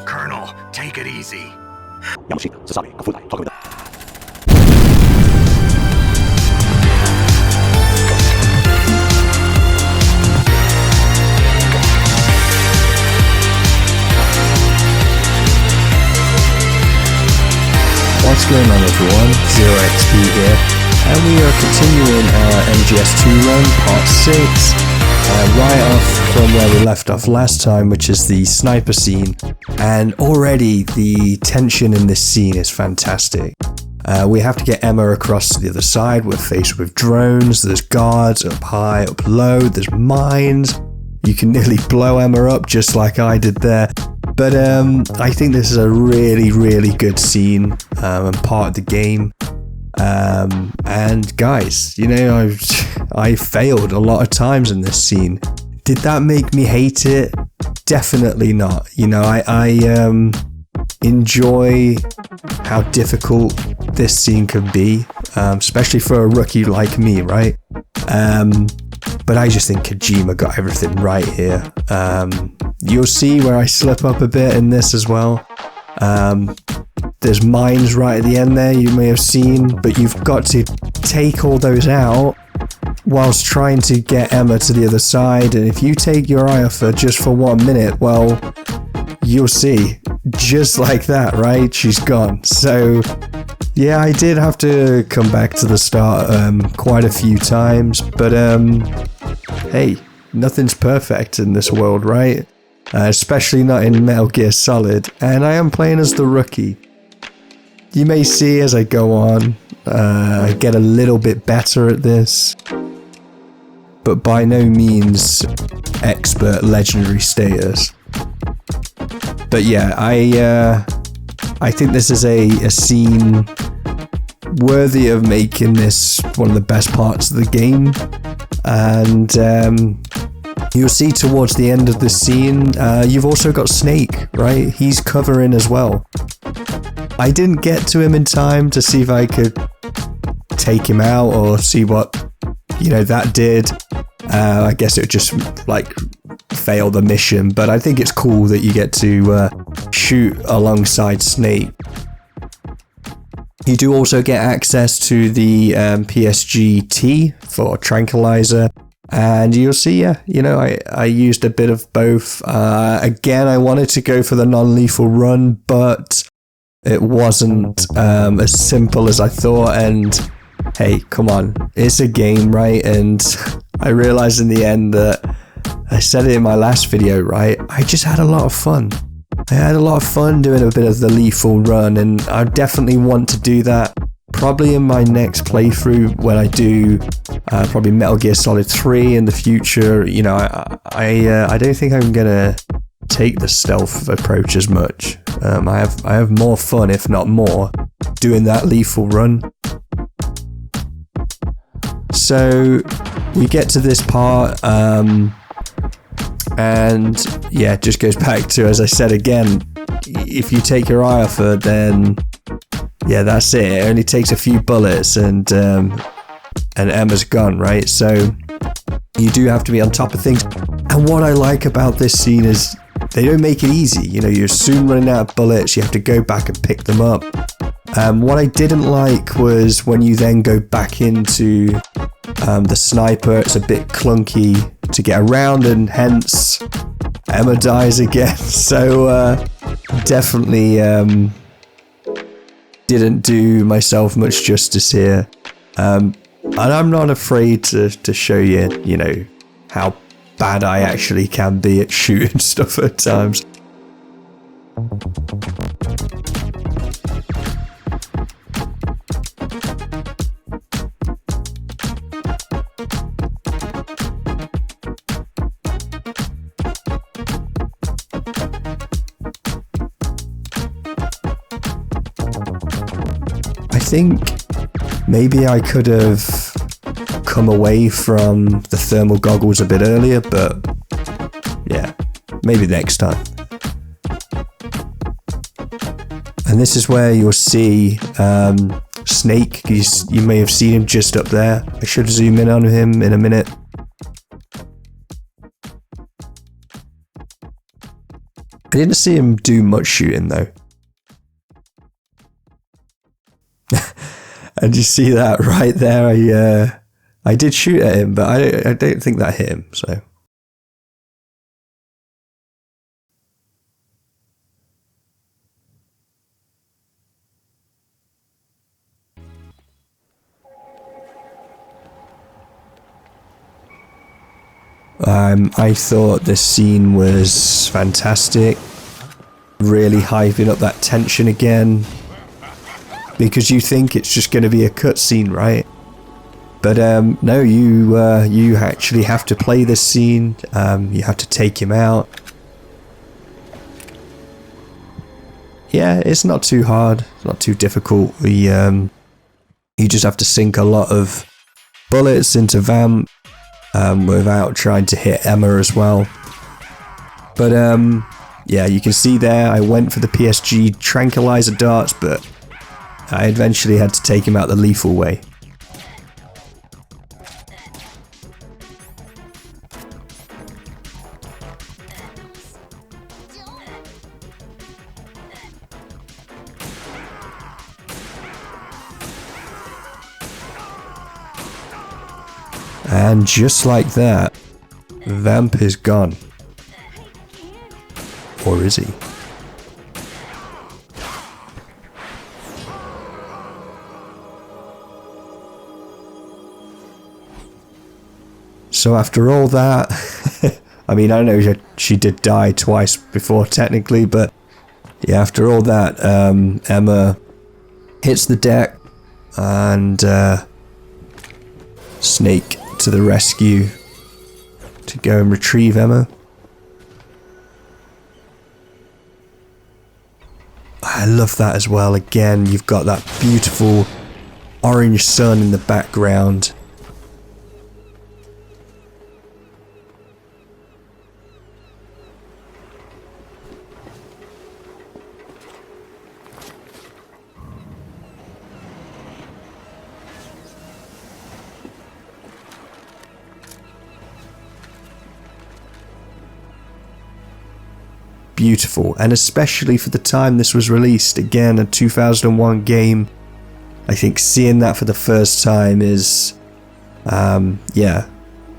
Colonel, take it easy. What's going on, everyone? ZeroXP here, and we are continuing our MGS2 run, part 6, right off from where we left off last time, which is the sniper scene. And already the tension in this scene is fantastic. We have to get Emma across to the other side. We're faced with drones, there's guards up high, up low, there's mines. You can nearly blow Emma up just like I did there. But I think this is a really, really good scene and part of the game. And guys, you know, I failed a lot of times in this scene. Did that make me hate it? Definitely not. You know, I enjoy how difficult this scene can be, especially for a rookie like me, right? But I just think Kojima got everything right here. You'll see where I slip up a bit in this as well. There's mines right at the end there, you may have seen, but you've got to take all those out whilst trying to get Emma to the other side. And if you take your eye off her just for 1 minute, well, you'll see, just like that, right? She's gone. So yeah, I did have to come back to the start quite a few times, but hey, nothing's perfect in this world, right? Especially not in Metal Gear Solid, and I am playing as the rookie. You may see as I go on, I get a little bit better at this, but by no means expert legendary status. But yeah, I think this is a scene worthy of making this one of the best parts of the game. And you'll see towards the end of the scene, you've also got Snake, right? He's covering as well. I didn't get to him in time to see if I could take him out or see what, you know, that did. I guess it would just like fail the mission, but I think it's cool that you get to shoot alongside Snake. You do also get access to the PSG-T for tranquilizer, and you'll see, yeah, you know, I used a bit of both. Again, I wanted to go for the non-lethal run, but it wasn't as simple as I thought, and hey, come on, it's a game, right? And I realized in the end that I said it in my last video, right? I just had a lot of fun. I had a lot of fun doing a bit of the lethal run, and I definitely want to do that probably in my next playthrough when I do probably Metal Gear Solid 3 in the future. You know, I don't think I'm gonna take the stealth approach as much. I have more fun, if not more, doing that lethal run. So we get to this part, and yeah, it just goes back to, as I said again, if you take your eye off her, then yeah, that's it. It only takes a few bullets and Emma's gone, right? So you do have to be on top of things. And what I like about this scene is they don't make it easy. You know, you're soon running out of bullets. You have to go back and pick them up. What I didn't like was when you then go back into the sniper, it's a bit clunky to get around, and hence Emma dies again. So definitely didn't do myself much justice here. And I'm not afraid to show you, you know, how bad I actually can be at shooting stuff at times. I think maybe I could have come away from the thermal goggles a bit earlier, but yeah, maybe next time. And this is where you'll see Snake. You may have seen him just up there. I should zoom in on him in a minute. I didn't see him do much shooting though. And you see that right there? I did shoot at him, but I don't think that hit him. So. I thought this scene was fantastic, really hyping up that tension again, because you think it's just going to be a cutscene, right? But no, you actually have to play this scene. You have to take him out. Yeah, it's not too hard. It's not too difficult. You just have to sink a lot of bullets into Vamp. Without trying to hit Emma as well. But yeah, you can see there I went for the PSG tranquilizer darts, but I eventually had to take him out the lethal way. And just like that, Vamp is gone. Or is he? So after all that, I mean, I know she did die twice before technically, but yeah, after all that, Emma hits the deck and Snake to the rescue to go and retrieve Emma. I love that as well. Again, you've got that beautiful orange sun in the background. Beautiful, and especially for the time this was released, again a 2001 game. I think seeing that for the first time is yeah,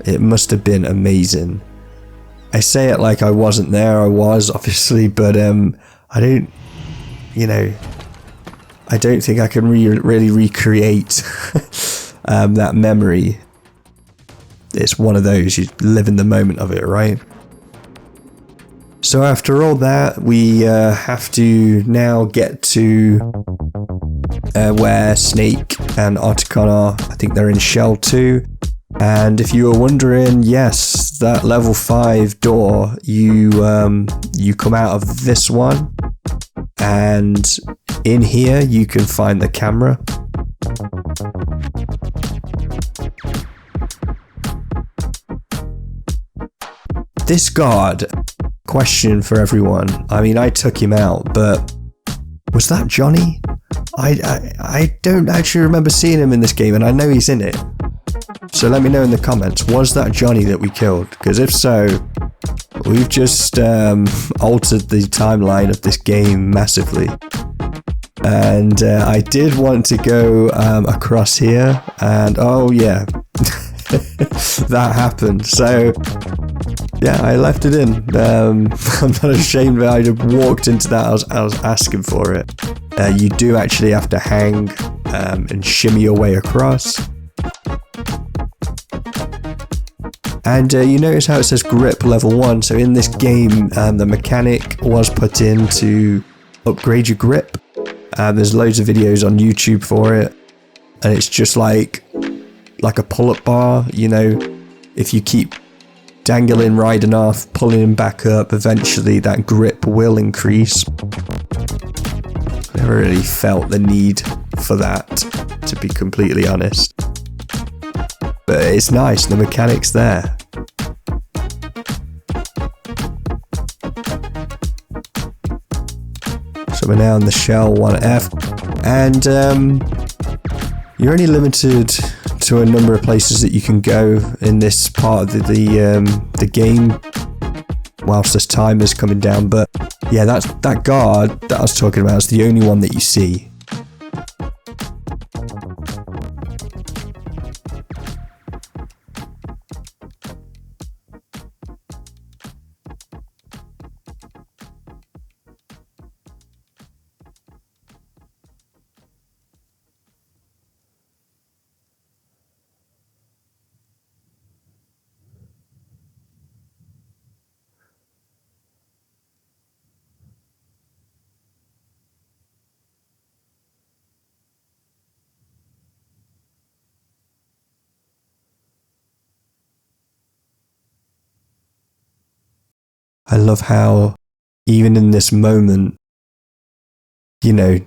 it must have been amazing. I say it like I wasn't there. I was, obviously, but I don't, you know, I don't think I can really recreate that memory. It's one of those, you live in the moment of it, right? So after all that, we have to now get to where Snake and Otacon are. I think they're in Shell 2. And if you were wondering, yes, that level 5 door, you come out of this one. And in here, you can find the camera. This guard... Question for everyone. I mean, I took him out, but was that Johnny? I don't actually remember seeing him in this game, and I know he's in it. So let me know in the comments, was that Johnny that we killed? Because if so, we've just altered the timeline of this game massively. And I did want to go across here, and oh yeah, that happened. So yeah, I left it in. I'm not ashamed that I just walked into that. I was asking for it. You do actually have to hang and shimmy your way across. And you notice how it says grip level 1. So in this game, the mechanic was put in to upgrade your grip. There's loads of videos on YouTube for it. And it's just like a pull-up bar, you know, if you keep dangling riding off, pulling him back up, eventually that grip will increase. Never really felt the need for that, to be completely honest. But it's nice, the mechanic's there. So we're now in the Shell 1F, and you're only limited to a number of places that you can go in this part of the game. whilst this time is coming down. But yeah, that guard that I was talking about is the only one that you see. I love how, even in this moment, you know,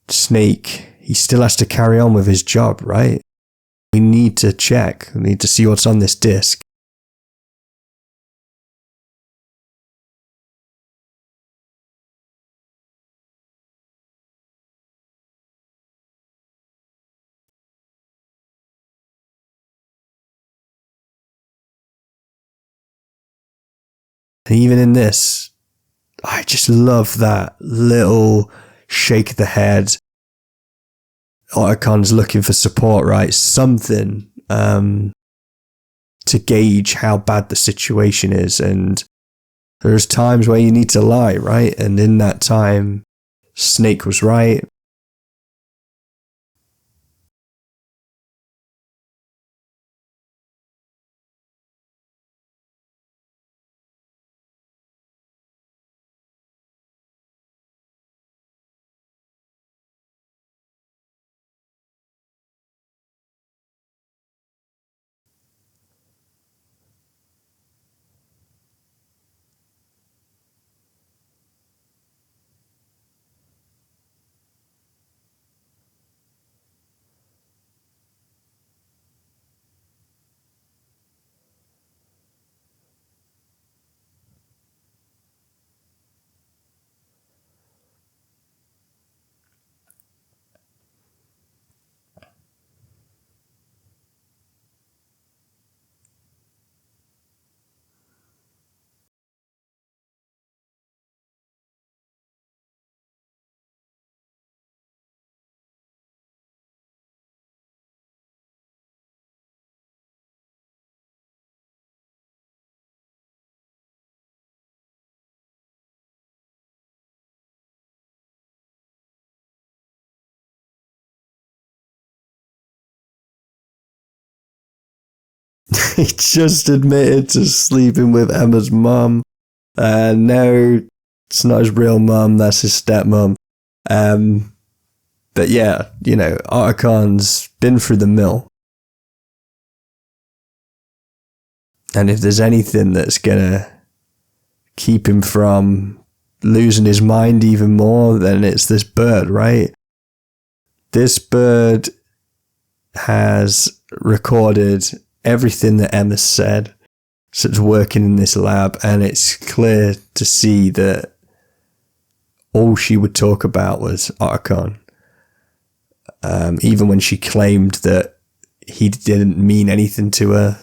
Snake, he still has to carry on with his job, right? We need to check. We need to see what's on this disc. And even in this, I just love that little shake of the head. Otacon's looking for support, right? Something to gauge how bad the situation is. And there's times where you need to lie, right? And in that time, Snake was right. He just admitted to sleeping with Emma's mum. No, it's not his real mum, that's his stepmom. But yeah, you know, Otacon's been through the mill. And if there's anything that's gonna keep him from losing his mind even more, then it's this bird, right? This bird has recorded everything that Emma said, such working in this lab, and it's clear to see that all she would talk about was Otacon. Even when she claimed that he didn't mean anything to her.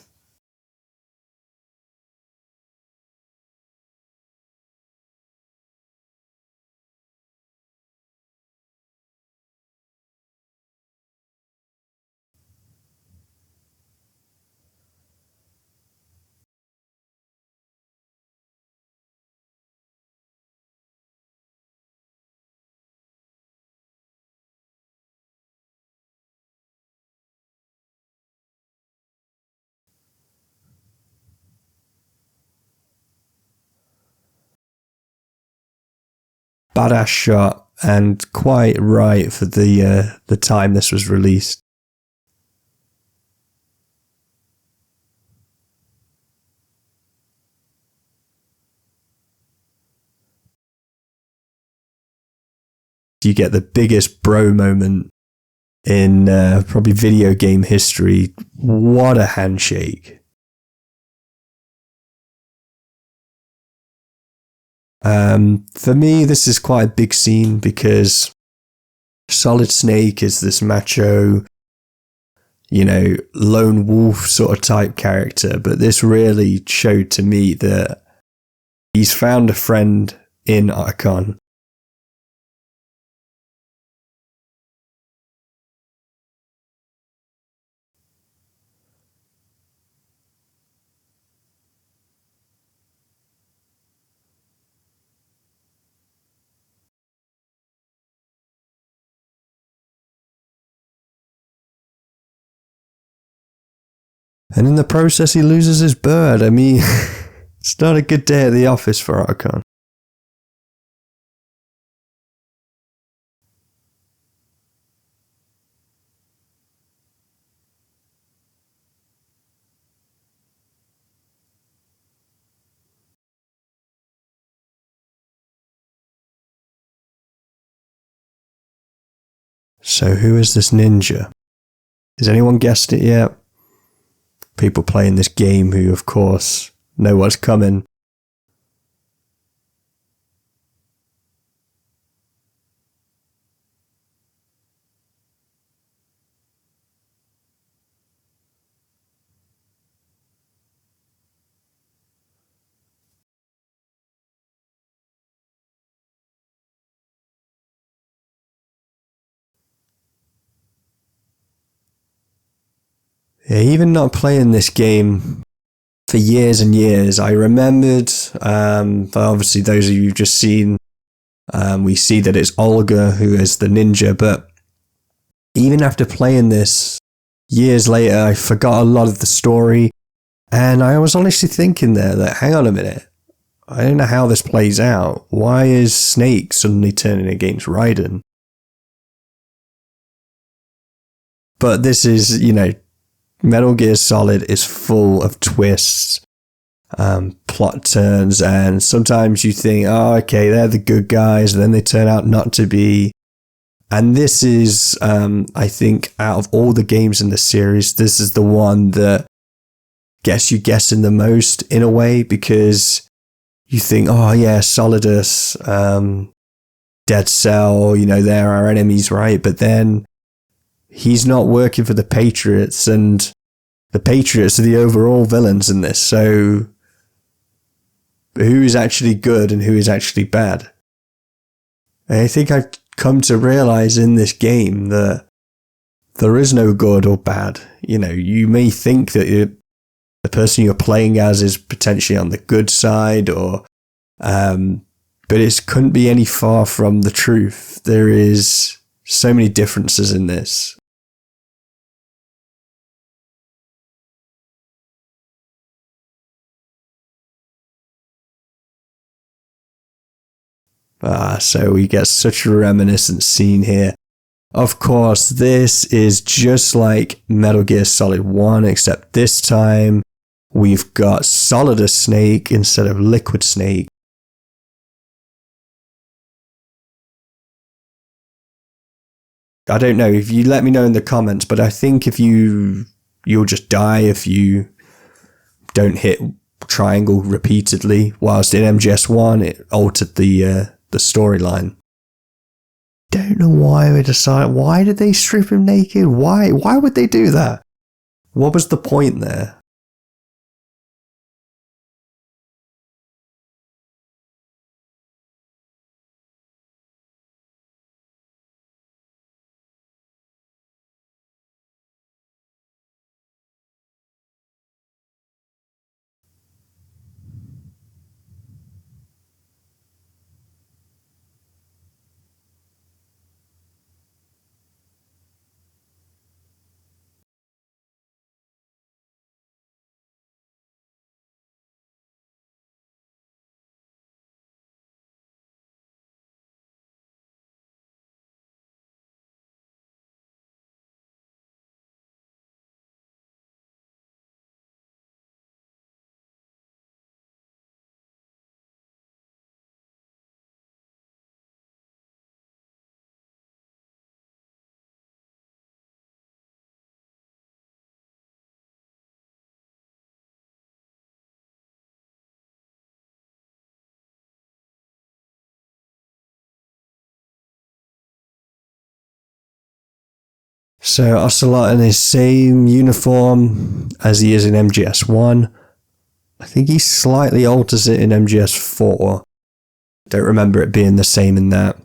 Badass shot, and quite right for the time this was released. You get the biggest bro moment in probably video game history. What a handshake. For me, this is quite a big scene because Solid Snake is this macho, you know, lone wolf sort of type character, but this really showed to me that He's found a friend in Otacon. And in the process, he loses his bird. I mean, it's not a good day at the office for Otacon. So who is this ninja? Has anyone guessed it yet? People playing this game who, of course, know what's coming. Yeah, even not playing this game for years and years, I remembered, obviously those of you who've just seen, we see that it's Olga who is the ninja, but even after playing this years later, I forgot a lot of the story, and I was honestly thinking there that, hang on a minute, I don't know how this plays out. Why is Snake suddenly turning against Raiden? But this is, Metal Gear Solid is full of twists, plot turns, and sometimes you think, oh, okay, they're the good guys, and then they turn out not to be. And this is, I think, out of all the games in the series, this is the one that gets you guessing the most in a way, because you think, oh yeah, Solidus, Dead Cell, they're our enemies, right? But then he's not working for the Patriots, and the Patriots are the overall villains in this. So who is actually good and who is actually bad? And I think I've come to realize in this game that there is no good or bad. You may think that the person you're playing as is potentially on the good side, or but it couldn't be any far from the truth. There is so many differences in this. So we get such a reminiscent scene here. Of course, this is just like Metal Gear Solid 1, except this time we've got Solidus Snake instead of Liquid Snake. I don't know, if you let me know in the comments, but I think if you'll just die if you don't hit triangle repeatedly, whilst in MGS1 it altered the storyline. Don't know why they decided. Why did they strip him naked? Why would they do that? What was the point there? So Ocelot in his same uniform as he is in MGS1. I think he slightly alters it in MGS4. Don't remember it being the same in that.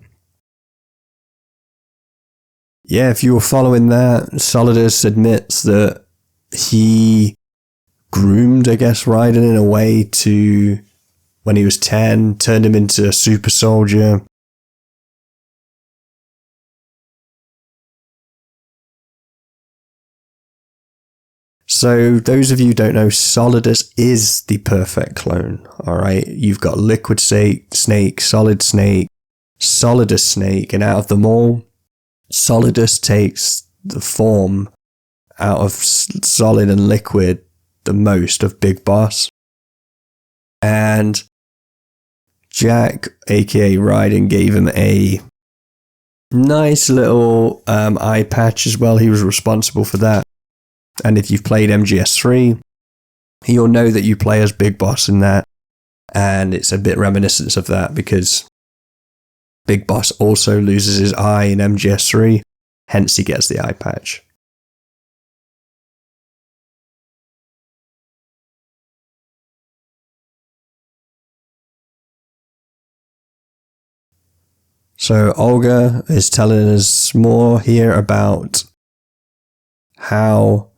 Yeah, if you were following that, Solidus admits that he groomed, I guess, Raiden in a way to, when he was 10, turned him into a super soldier. So, those of you who don't know, Solidus is the perfect clone, alright? You've got Liquid Snake, Solid Snake, Solidus Snake, and out of them all, Solidus takes the form out of Solid and Liquid the most of Big Boss. And Jack, aka Raiden, gave him a nice little eye patch as well. He was responsible for that. And if you've played MGS3, you'll know that you play as Big Boss in that. And it's a bit reminiscent of that because Big Boss also loses his eye in MGS3, hence he gets the eye patch. So Olga is telling us more here about how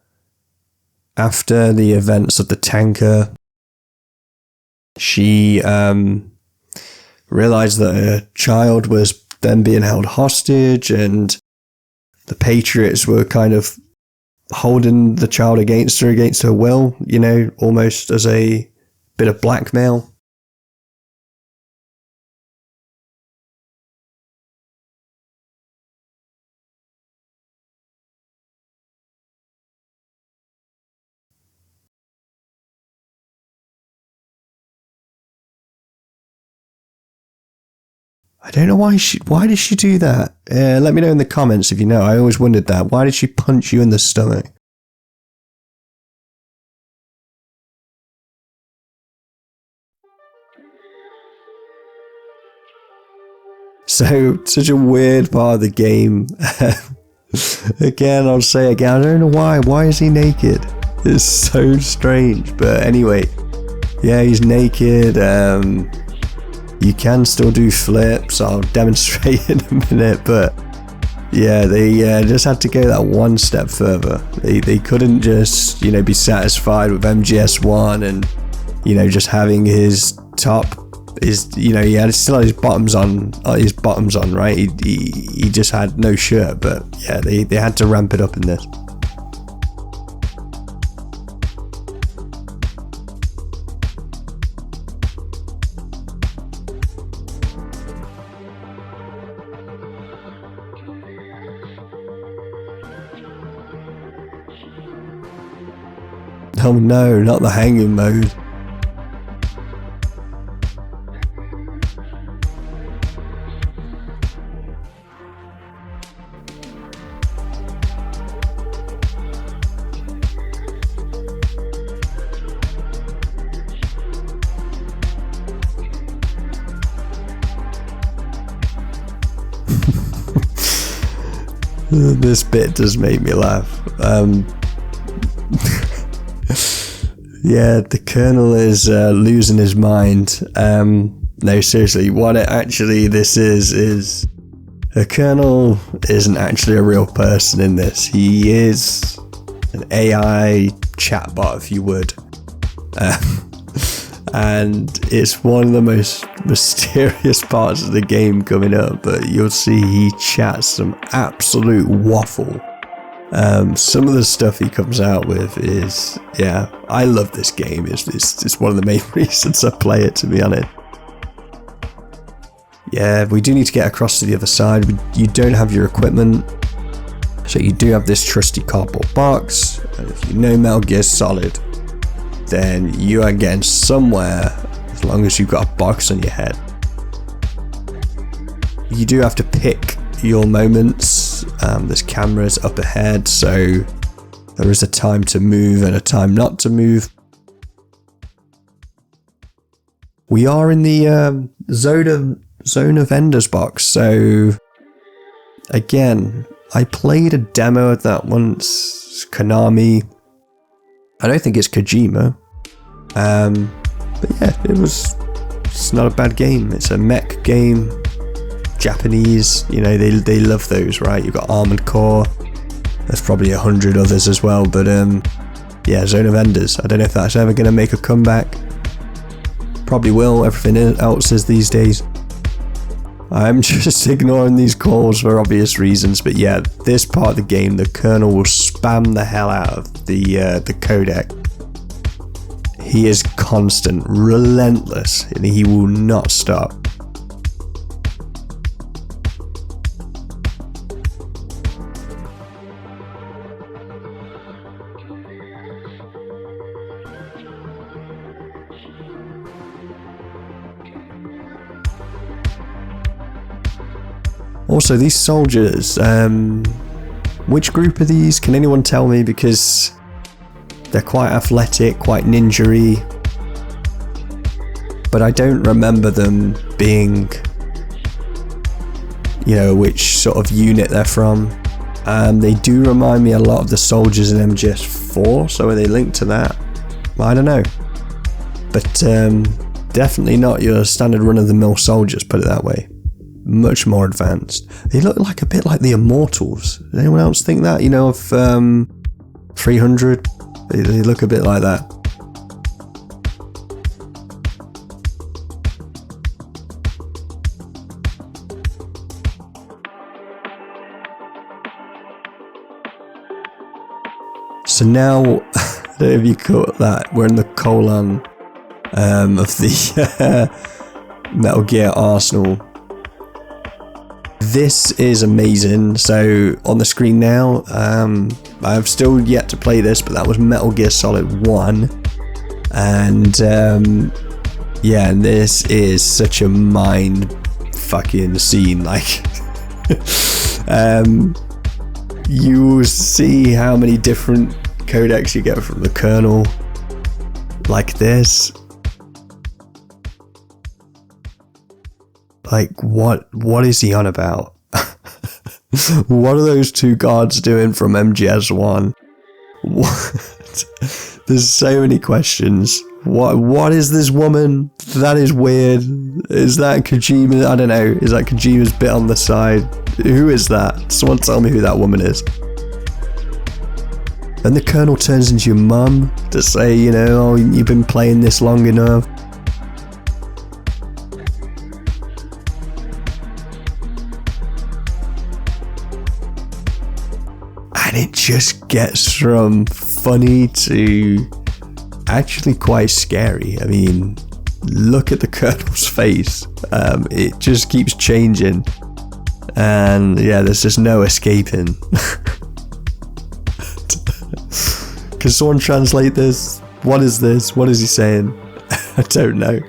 after the events of the tanker, she realized that her child was then being held hostage and the Patriots were kind of holding the child against her will, you know, almost as a bit of blackmail. I don't know why did she do that? Let me know in the comments if you know. I always wondered that. Why did she punch you in the stomach? So, such a weird part of the game. Again, I'll say again, I don't know why. Why is he naked? It's so strange. But anyway, yeah, he's naked. You can still do flips. I'll demonstrate in a minute, but yeah, they just had to go that one step further. They couldn't just, you know, be satisfied with MGS1 and, you know, just having his top, you know, he still had his bottoms on, right? He just had no shirt, but yeah, they had to ramp it up in this. Oh no, not the hanging mode. This bit does make me laugh. Yeah, the Colonel is losing his mind. No, seriously, what it actually this is the Colonel isn't actually a real person in this. He is an AI chatbot, if you would. And it's one of the most mysterious parts of the game coming up, but you'll see he chats some absolute waffle. Some of the stuff he comes out with is, yeah, I love this game. It's one of the main reasons I play it, to be honest. Yeah, we do need to get across to the other side. You don't have your equipment, so you do have this trusty cardboard box. And if you know Metal Gear Solid, then you are getting somewhere as long as you've got a box on your head. You do have to pick your moments. There's cameras up ahead, so there is a time to move and a time not to move. We are in the zone of Ender's box, so again, I played a demo of that once. Konami. I don't think it's Kojima. But yeah, it's not a bad game. It's a mech game. Japanese, you know, they love those, right? You've got Armored Core. There's probably 100 others as well, but yeah, Zone of Enders. I don't know if that's ever going to make a comeback. Probably will. Everything else is these days. I'm just ignoring these calls for obvious reasons, but yeah, this part of the game, the Colonel will spam the hell out of the codec. He is constant, relentless, and he will not stop. Also, these soldiers, which group are these? Can anyone tell me? Because they're quite athletic, quite ninja-y, but I don't remember them being, you know, which sort of unit they're from. They do remind me a lot of the soldiers in MGS4, so are they linked to that? I don't know. But definitely not your standard run-of-the-mill soldiers, put it that way. Much more advanced. They look like a bit like the Immortals. Does anyone else think that? You know, of 300? They look a bit like that. So now, I don't know if you caught that, we're in the colon of the Metal Gear Arsenal. This is amazing. So on the screen now, I've still yet to play this, but that was Metal Gear Solid 1. And yeah, this is such a mind fucking scene. Like, you see how many different codecs you get from the Colonel, like this. Like, what is he on about? What are those two guards doing from MGS1? What? There's so many questions. What is this woman? That is weird. Is that Kojima? I don't know. Is that Kojima's bit on the side? Who is that? Someone tell me who that woman is. And the Colonel turns into your mum to say, you know, oh, you've been playing this long enough. And it just gets from funny to actually quite scary. I mean, look at the Colonel's face. It just keeps changing. And yeah, there's just no escaping. Can someone translate this? What is this? What is he saying? I don't know.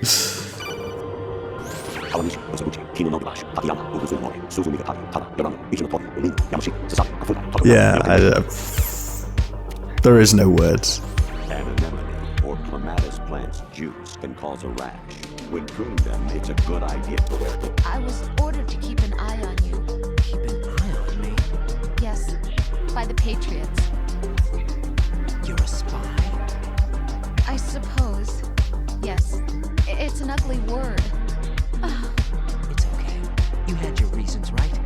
Yeah, there is no words. An anemone or clematis plant's juice can cause a rash. When pruning them, it's a good idea. I was ordered to keep an eye on you. Keep an eye on me? Yes, by the Patriots. You're a spy? I suppose. Yes. It's an ugly word. It's okay. You had your reasons, right?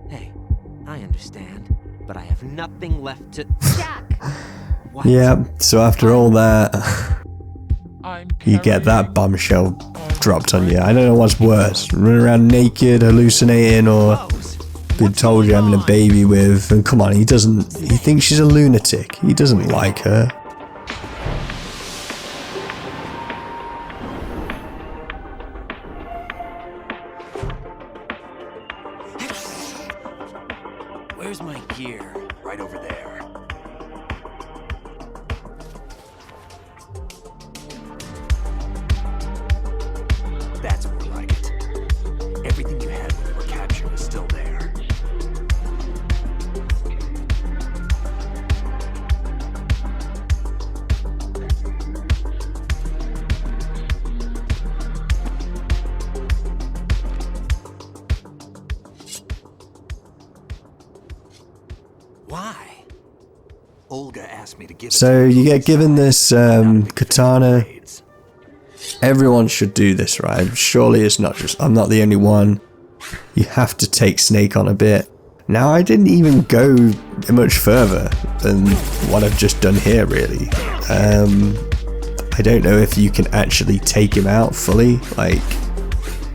Hey, I understand. But I have nothing left to... Jack! What? Yeah, so after all that, you get that bombshell dropped on you. I don't know what's worse. Running around naked, hallucinating, or being told you're having a baby with... And come on, he thinks she's a lunatic. He doesn't like her. Where's my gear? Right over there. That's more like it. Everything you had when you were captured is still there. Why? Olga asked me to give it So to you get given this katana. Everyone should do this, right? Surely it's not just, I'm not the only one. You have to take Snake on a bit. Now, I didn't even go much further than what I've just done here, really. I don't know if you can actually take him out fully, like,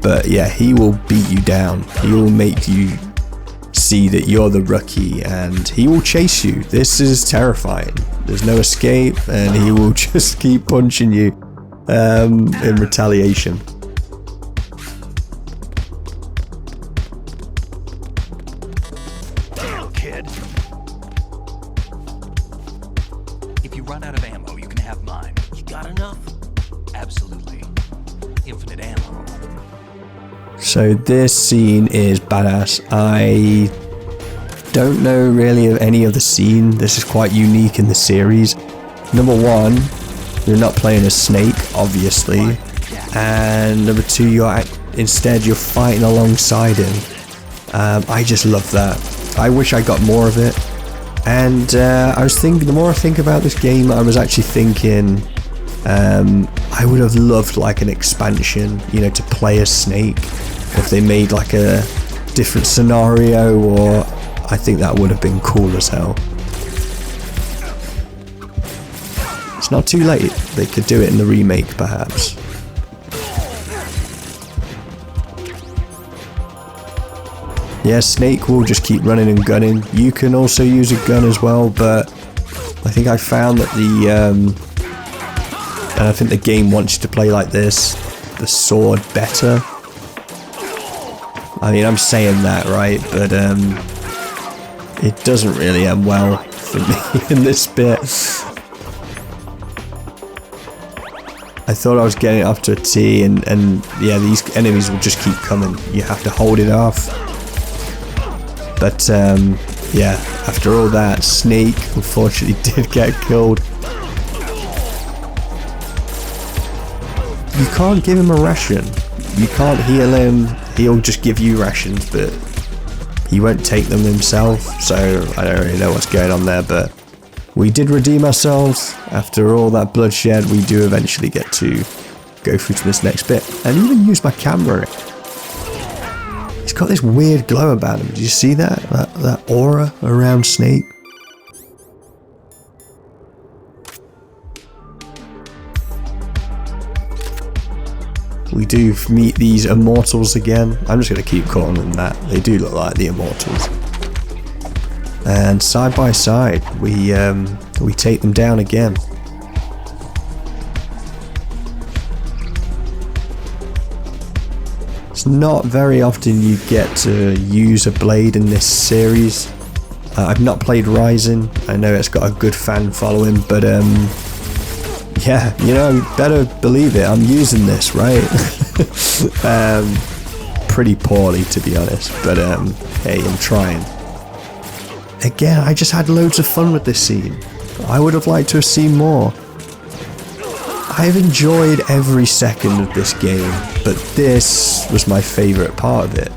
but yeah, he will beat you down. He will make you see that you're the rookie, and he will chase you. This is terrifying. There's no escape, and he will just keep punching you in retaliation. Damn, kid. If you run out of ammo, you can have mine. You got enough? Absolutely. Infinite ammo. So this scene is badass. I don't know really of any other scene. This is quite unique in the series. Number one, you're not playing as Snake, obviously. And number two, instead you're fighting alongside him. I just love that. I wish I got more of it. And I was thinking, the more I think about this game, I was actually thinking I would have loved like an expansion, you know, to play as Snake. If they made like a different scenario, or I think that would have been cool as hell. It's not too late. They could do it in the remake, perhaps. Yeah, Snake will just keep running and gunning. You can also use a gun as well, but I think I found that and I think the game wants you to play like this, the sword better. I mean, I'm saying that, right? But it doesn't really end well for me in this bit. I thought I was getting up to a T, and yeah, these enemies will just keep coming. You have to hold it off. But yeah, after all that, Snake unfortunately did get killed. You can't give him a ration. You can't heal him. He'll just give you rations, but he won't take them himself. So I don't really know what's going on there, but we did redeem ourselves. After all that bloodshed, we do eventually get to go through to this next bit and even use my camera. He's got this weird glow about him. Do you see that? That aura around Snake? We do meet these Immortals again. I'm just going to keep calling them that. They do look like the Immortals. And side by side, we take them down again. It's not very often you get to use a blade in this series. I've not played Rising. I know it's got a good fan following, but yeah, you know, you better believe it, I'm using this, right? Pretty poorly, to be honest, but hey, I'm trying. Again, I just had loads of fun with this scene. I would have liked to have seen more. I've enjoyed every second of this game, but this was my favourite part of it.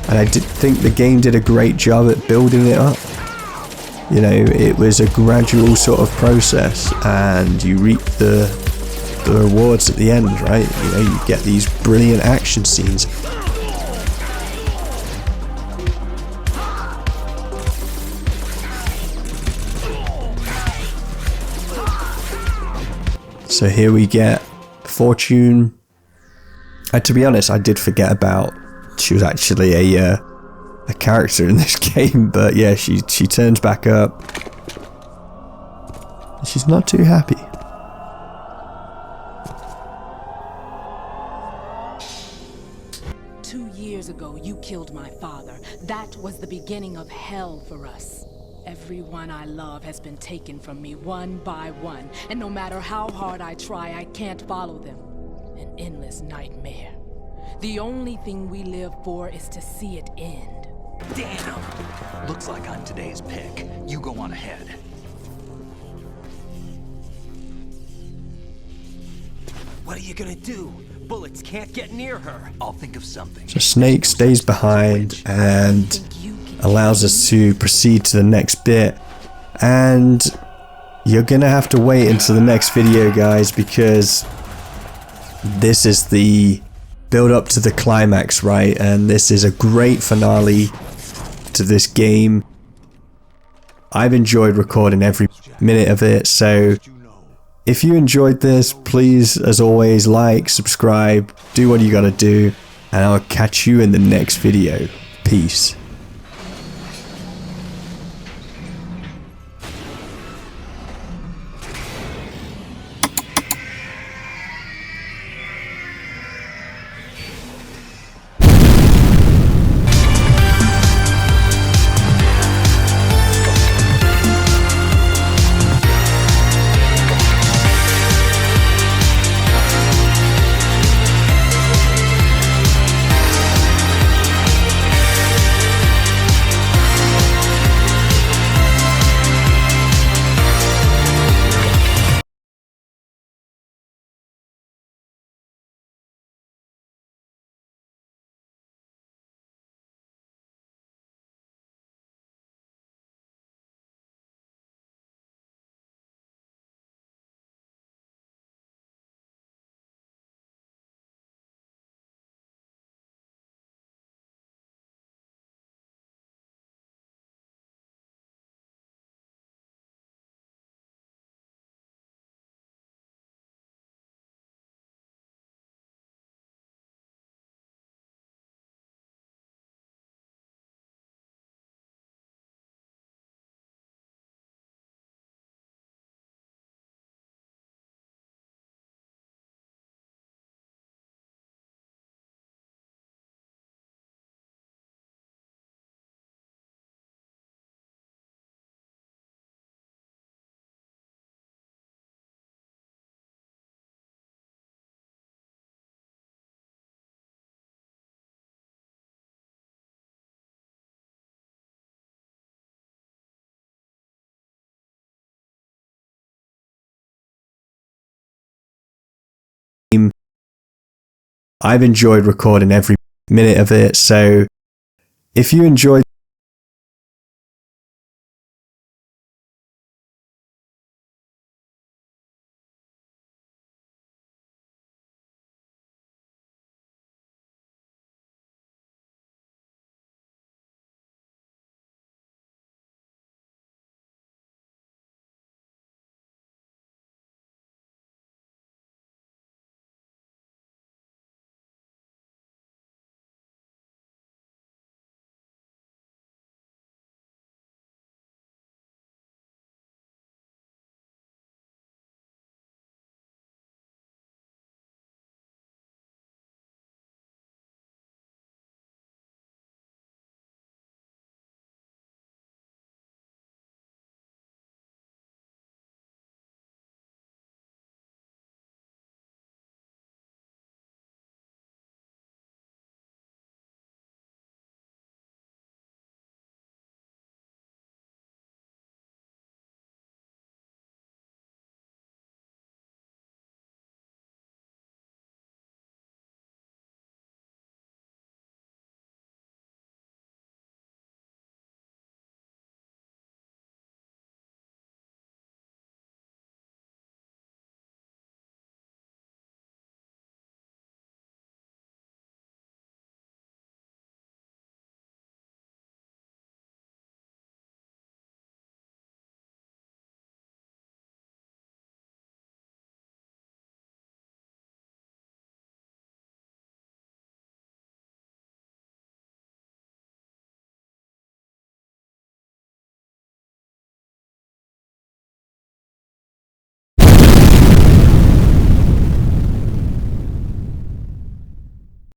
And I did think the game did a great job at building it up. You know, it was a gradual sort of process, and you reap the rewards at the end, right? You know, you get these brilliant action scenes. So here we get Fortune. To be honest, I did forget about she was actually a character in this game, but yeah, she turns back up. She's not too happy. Years ago, you killed my father. That was the beginning of hell for us. Everyone I love has been taken from me one by one, and no matter how hard I try, I can't follow them. An endless nightmare. The only thing we live for is to see it end. Damn! Looks like I'm today's pick. You go on ahead. What are you gonna do? Bullets can't get near her. I'll think of something. So Snake stays behind and allows us to proceed to the next bit. And you're gonna have to wait until the next video, guys, because this is the build up to the climax, right? And this is a great finale to this game. I've enjoyed recording every minute of it, so if you enjoyed this, please, as always, like, subscribe, do what you gotta do, and I'll catch you in the next video. Peace. I've enjoyed recording every minute of it, so if you enjoyed